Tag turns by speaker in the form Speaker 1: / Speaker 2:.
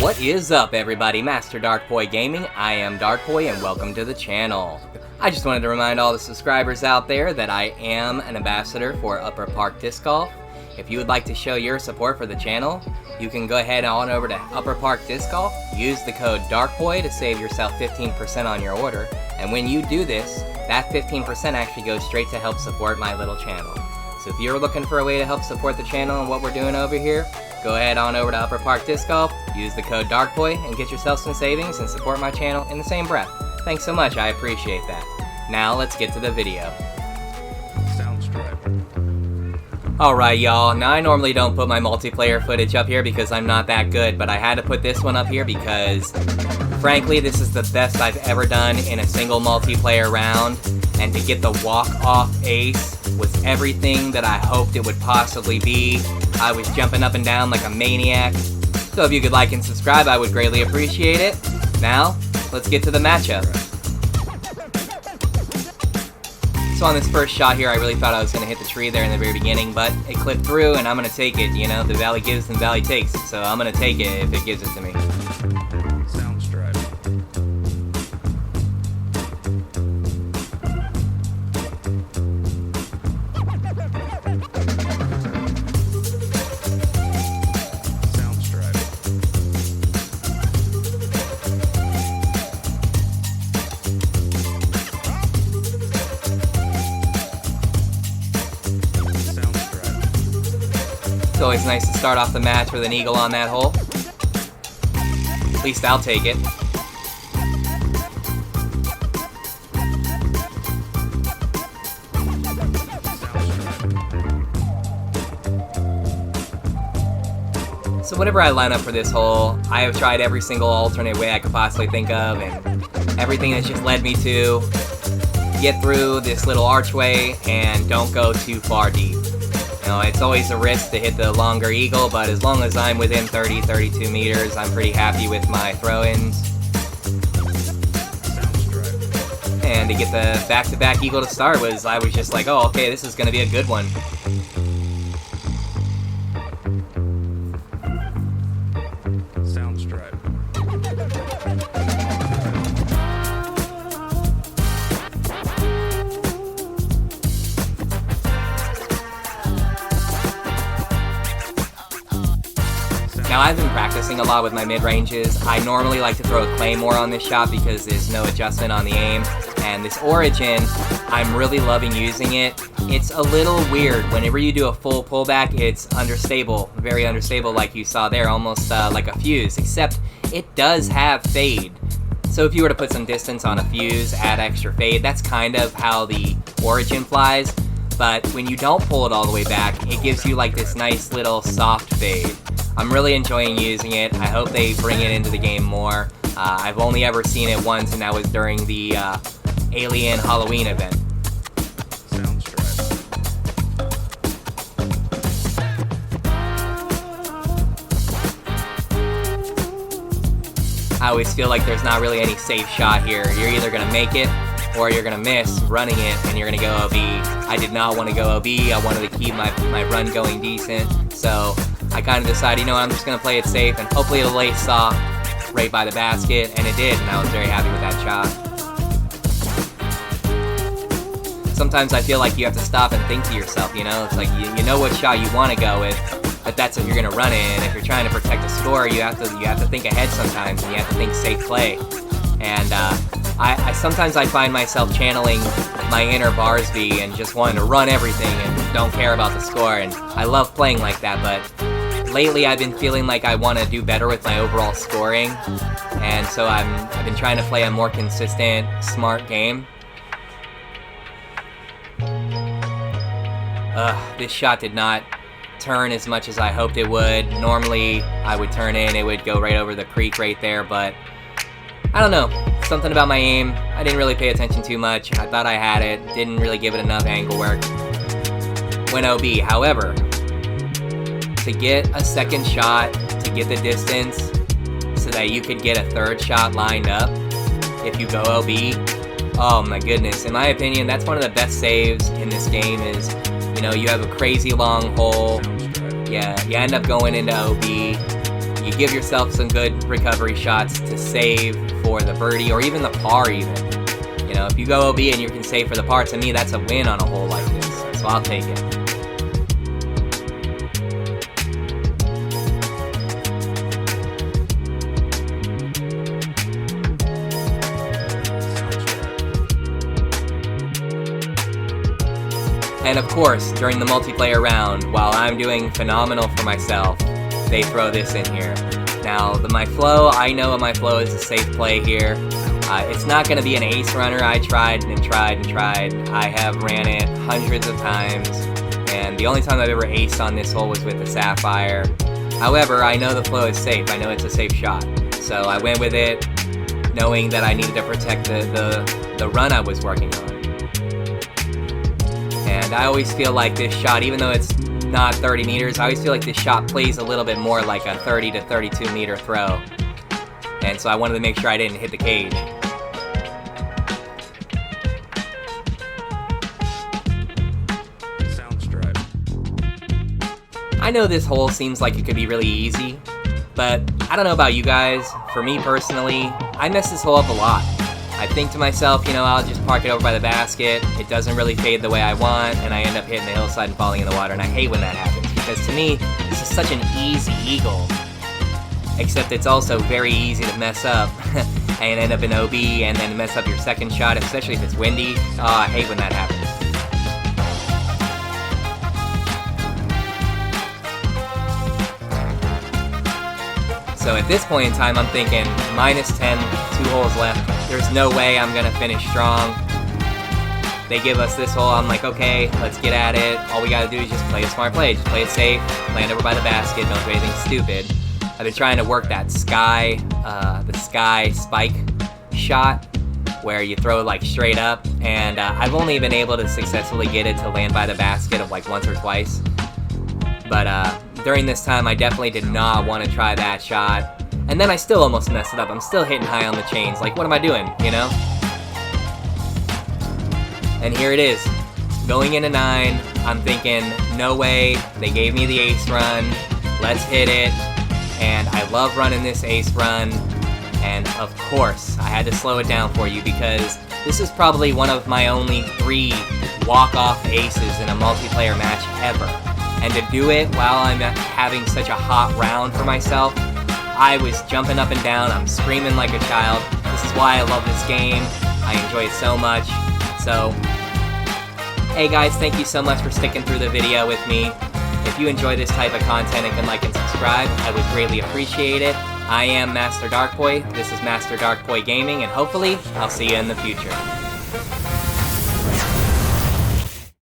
Speaker 1: What is up, everybody? Master Darkpoi Gaming. I am Darkpoi and welcome to the channel. I just wanted to remind all the subscribers out there that I am an ambassador for Upper Park Disc Golf. If you would like to show your support for the channel, you can go ahead on over to Upper Park Disc Golf, use the code Darkpoi to save yourself 15% on your order, and when you do this, that 15% actually goes straight to help support my little channel. So if you're looking for a way to help support the channel and what we're doing over here, go ahead on over to Upper Park Disc Golf, use the code Darkpoi, and get yourself some savings and support my channel in the same breath. Thanks so much, I appreciate that. Now let's get to the video. Alright y'all, now I normally don't put my multiplayer footage up here because I'm not that good, but I had to put this one up here because, frankly, this is the best I've ever done in a single multiplayer round, and to get the walk-off ace was everything that I hoped it would possibly be. I was jumping up and down like a maniac, so if you could like and subscribe, I would greatly appreciate it. Now, let's get to the matchup. So on this first shot here, I really thought I was going to hit the tree there in the very beginning, but it clipped through, and I'm going to take it. You know, the valley gives and the valley takes, so I'm going to take it if it gives it to me. It's always nice to start off the match with an eagle on that hole. At least I'll take it. So whenever I line up for this hole, I have tried every single alternate way I could possibly think of, and everything has just led me to get through this little archway and don't go too far deep. You know, it's always a risk to hit the longer eagle, but as long as I'm within 30-32 meters, I'm pretty happy with my throw-ins. And to get the back-to-back eagle to start I was just like, oh, okay, this is going to be a good one. Now I've been practicing a lot with my mid-ranges. I normally like to throw a claymore on this shot because there's no adjustment on the aim. And this origin, I'm really loving using it. It's a little weird. Whenever you do a full pullback, it's unstable, very unstable like you saw there, almost like a fuse, except it does have fade. So if you were to put some distance on a fuse, add extra fade, that's kind of how the origin flies. But when you don't pull it all the way back, it gives you like this nice little soft fade. I'm really enjoying using it. I hope they bring it into the game more. I've only ever seen it once, and that was during the Alien Halloween event. I always feel like there's not really any safe shot here. You're either going to make it, or you're going to miss running it, and you're going to go OB. I did not want to go OB. I wanted to keep my run going decent, so I kind of decided, you know what, I'm just going to play it safe, and hopefully it'll lay soft right by the basket, and it did, and I was very happy with that shot. Sometimes I feel like you have to stop and think to yourself, you know, it's like you know what shot you want to go with, but that's if you're going to run it, and if you're trying to protect a score, you have to think ahead sometimes, and you have to think safe play. And sometimes I find myself channeling my inner Barsby and just wanting to run everything and don't care about the score, and I love playing like that, but lately I've been feeling like I want to do better with my overall scoring, and so I've been trying to play a more consistent, smart game. This shot did not turn as much as I hoped it would. Normally I would turn in, it would go right over the creek right there, but I don't know, something about my aim, I didn't really pay attention too much. I thought I had it, didn't really give it enough angle work. Went OB. However, to get a second shot, to get the distance, so that you could get a third shot lined up, if you go OB, oh my goodness, in my opinion, that's one of the best saves in this game is, you know, you have a crazy long hole, yeah, you end up going into OB, you give yourself some good recovery shots to save for the birdie or even the par even. You know, if you go OB and you can save for the par, to me that's a win on a hole like this, so I'll take it. And of course, during the multiplayer round, while I'm doing phenomenal for myself, they throw this in here. Now, my flow, I know my flow is a safe play here. It's not going to be an ace runner. I tried and tried and tried. I have ran it hundreds of times, and the only time I've ever aced on this hole was with the Sapphire. However, I know the flow is safe. I know it's a safe shot. So I went with it, knowing that I needed to protect the run I was working on. And I always feel like this shot, even though it's not 30 meters, I always feel like this shot plays a little bit more like a 30 to 32 meter throw. And so I wanted to make sure I didn't hit the cage.
Speaker 2: Sound stripe.
Speaker 1: I know this hole seems like it could be really easy, but I don't know about you guys. For me personally, I mess this hole up a lot. I think to myself, you know, I'll just park it over by the basket. It doesn't really fade the way I want, and I end up hitting the hillside and falling in the water, and I hate when that happens, because to me, this is such an easy eagle. Except it's also very easy to mess up and end up in OB and then mess up your second shot, especially if it's windy. Oh, I hate when that happens. So at this point in time, I'm thinking minus 10, 2 holes left. There's no way I'm gonna finish strong. They give us this hole, I'm like, okay, let's get at it. All we gotta do is just play a smart play. Just play it safe, land over by the basket, don't do anything stupid. I've been trying to work that the sky spike shot, where you throw like straight up, and I've only been able to successfully get it to land by the basket of like once or twice. But during this time, I definitely did not want to try that shot. And then I still almost messed it up. I'm still hitting high on the chains. Like, what am I doing, you know? And here it is. Going into 9, I'm thinking, no way. They gave me the ace run. Let's hit it. And I love running this ace run. And of course, I had to slow it down for you because this is probably one of my only 3 walk-off aces in a multiplayer match ever. And to do it while I'm having such a hot round for myself, I was jumping up and down, I'm screaming like a child. This is why I love this game. I enjoy it so much. So, hey guys, thank you so much for sticking through the video with me. If you enjoy this type of content and can like and subscribe, I would greatly appreciate it. I am Master Darkpoi, this is Master Darkpoi Gaming, and hopefully, I'll see you in the future.